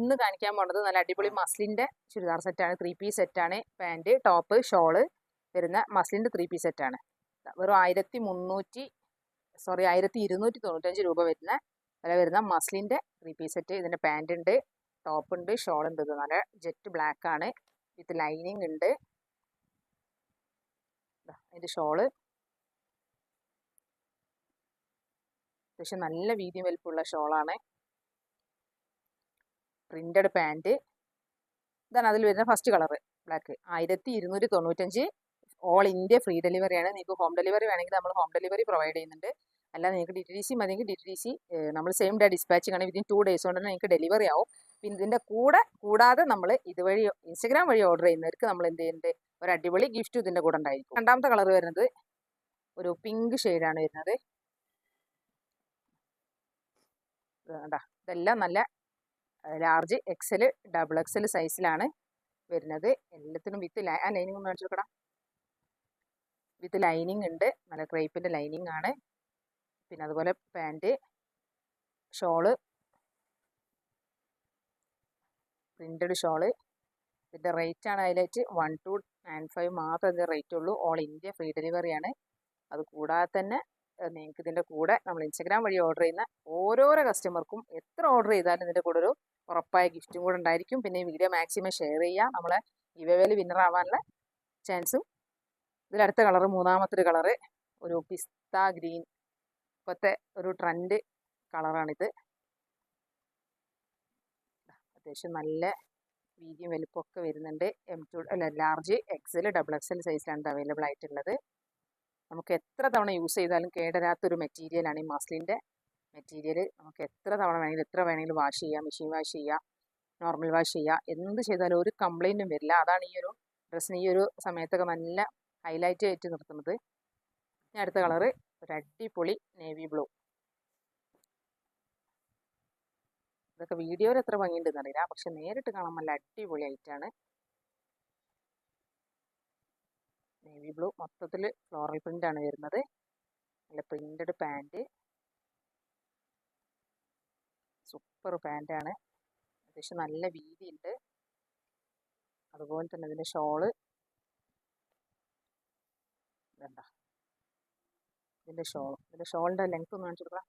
ഇന്ന് കാണിക്കാൻ പോകുന്നത് നല്ല അടിപൊളി മസ്ലിൻ്റെ ചുരിദാർ സെറ്റാണ്. 3 പീസ് സെറ്റാണ്. പാൻറ്, ടോപ്പ്, ഷോള് വരുന്ന മസ്ലിൻ്റെ 3 പീസ് സെറ്റാണ്. വെറും 1295 രൂപ വരുന്ന വില വരുന്ന മസ്ലിൻ്റെ 3 പീസ് സെറ്റ്. ഇതിൻ്റെ പാൻറ് ഉണ്ട്, ടോപ്പ് ഉണ്ട്, ഷോൾ ഉണ്ട്. ഇത് നല്ല ജെറ്റ് ബ്ലാക്ക് ആണ്, വിത്ത് ലൈനിങ് ഉണ്ട്. ഇതിൻ്റെ ഷോള് അത്യാവശ്യം നല്ല വീതി വലിപ്പമുള്ള ഷോളാണ്. Printed pant. ഇതാണ് അതിൽ വരുന്ന first colour black. 1295 all India free ഡെലിവറിയാണ്. നിങ്ങൾക്ക് ഹോം ഡെലിവറി വേണമെങ്കിൽ നമ്മൾ ഹോം ഡെലിവറി പ്രൊവൈഡ് ചെയ്യുന്നുണ്ട്. അല്ലാതെ നിങ്ങൾക്ക് DTDC മതിയെങ്കിൽ DTDC നമ്മൾ സെയിം ഡേ ഡിസ്പാച്ചിങ് ആണ്. വിതിൻ 2 days കൊണ്ട് തന്നെ നിങ്ങൾക്ക് ഡെലിവറി ആവും. പിന്നെ ഇതിൻ്റെ കൂടാതെ നമ്മൾ ഇതുവഴി ഇൻസ്റ്റഗ്രാം വഴി ഓർഡർ ചെയ്യുന്നവർക്ക് നമ്മൾ എന്ത് ചെയ്യുന്നുണ്ട്, ഒരു അടിപൊളി ഗിഫ്റ്റ് ഇതിൻ്റെ കൂടെ ഉണ്ടായിരിക്കും. രണ്ടാമത്തെ കളർ വരുന്നത് ഒരു പിങ്ക് ഷെയ്ഡാണ് വരുന്നത്. ഇതെല്ലാം നല്ല ലാർജ്, XL, XXL സൈസിലാണ് വരുന്നത്. എല്ലാത്തിനും വിത്ത് ലൈനിങ് ഒന്ന് കാണിച്ചെടുക്കണം. വിത്ത് ലൈനിങ് ഉണ്ട്, നല്ല ക്രേപ്പിൻ്റെ ലൈനിങ് ആണ്. പിന്നെ അതുപോലെ പാൻറ്, ഷോള്, പ്രിന്റഡ് ഷോള്. ഇതിൻ്റെ റേറ്റ് ആണ് ഹൈലൈറ്റ്. 1295 മാത്രമേ ഇതിൻ്റെ റേറ്റ് ഉള്ളൂ. ഓൾ ഇന്ത്യ ഫ്രീ ഡെലിവറിയാണ്. അത് കൂടാതെ തന്നെ നിങ്ങൾക്ക് ഇതിൻ്റെ കൂടെ നമ്മൾ ഇൻസ്റ്റഗ്രാം വഴി ഓർഡർ ചെയ്യുന്ന ഓരോരോ കസ്റ്റമർക്കും എത്ര ഓർഡർ ചെയ്താലും ഇതിൻ്റെ കൂടെ ഒരു ഉറപ്പായ ഗിഫ്റ്റും കൂടെ ഉണ്ടായിരിക്കും. പിന്നെ ഈ വീഡിയോ മാക്സിമം ഷെയർ ചെയ്യുക. നമ്മളെ ഗിവ് വിന്നർ ആവാനുള്ള ചാൻസും. ഇതിലടുത്ത കളർ, മൂന്നാമത്തെ കളറ് ഒരു പിസ്ത ഗ്രീൻ. ഇപ്പോഴത്തെ ഒരു ട്രെൻഡ് കളറാണിത്. അത്യാവശ്യം നല്ല വീതിയും വലുപ്പമൊക്കെ വരുന്നുണ്ട്. ലാർജ്, XL, XXL സൈസിലാണ് അവൈലബിൾ ആയിട്ടുള്ളത്. നമുക്ക് എത്ര തവണ യൂസ് ചെയ്താലും കേടരാത്തൊരു മെറ്റീരിയലാണ് ഈ മസ്ലിൻ്റെ മെറ്റീരിയൽ. നമുക്ക് എത്ര തവണ വേണമെങ്കിലും എത്ര വേണമെങ്കിലും വാഷ് ചെയ്യാം. മെഷീൻ വാഷ് ചെയ്യാം, നോർമൽ വാഷ് ചെയ്യാം, എന്ത് ചെയ്താലും ഒരു കംപ്ലൈൻറ്റും വരില്ല. അതാണ് ഈ ഒരു ഡ്രസ്സിന് ഈ ഒരു സമയത്തൊക്കെ നല്ല ഹൈലൈറ്റ് ആയിട്ട് നിർത്തുന്നത്. ഇനി അടുത്ത കളറ് ഒരു അടിപൊളി നേവി ബ്ലൂ. ഇതൊക്കെ വീഡിയോയിൽ എത്ര ഭംഗിയുണ്ടെന്ന് അറിയില്ല, പക്ഷെ നേരിട്ട് കാണാൻ നല്ല അടിപൊളി ആയിട്ടാണ്. നേവി ബ്ലൂ മൊത്തത്തിൽ ഫ്ലോറൽ പ്രിൻ്റാണ് വരുന്നത്. നല്ല പ്രിൻ്റഡ് പാൻറ്, സൂപ്പർ പാൻറ്റാണ്. അത്യാവശ്യം നല്ല വീതിയുണ്ട്. അതുപോലെ തന്നെ ഇതിൻ്റെ ഷോള് വേണ്ട. ഇതിൻ്റെ ഷോളിൻ്റെ ലെങ്ത് ഒന്ന് കാണിച്ചു കൊടുക്കാം.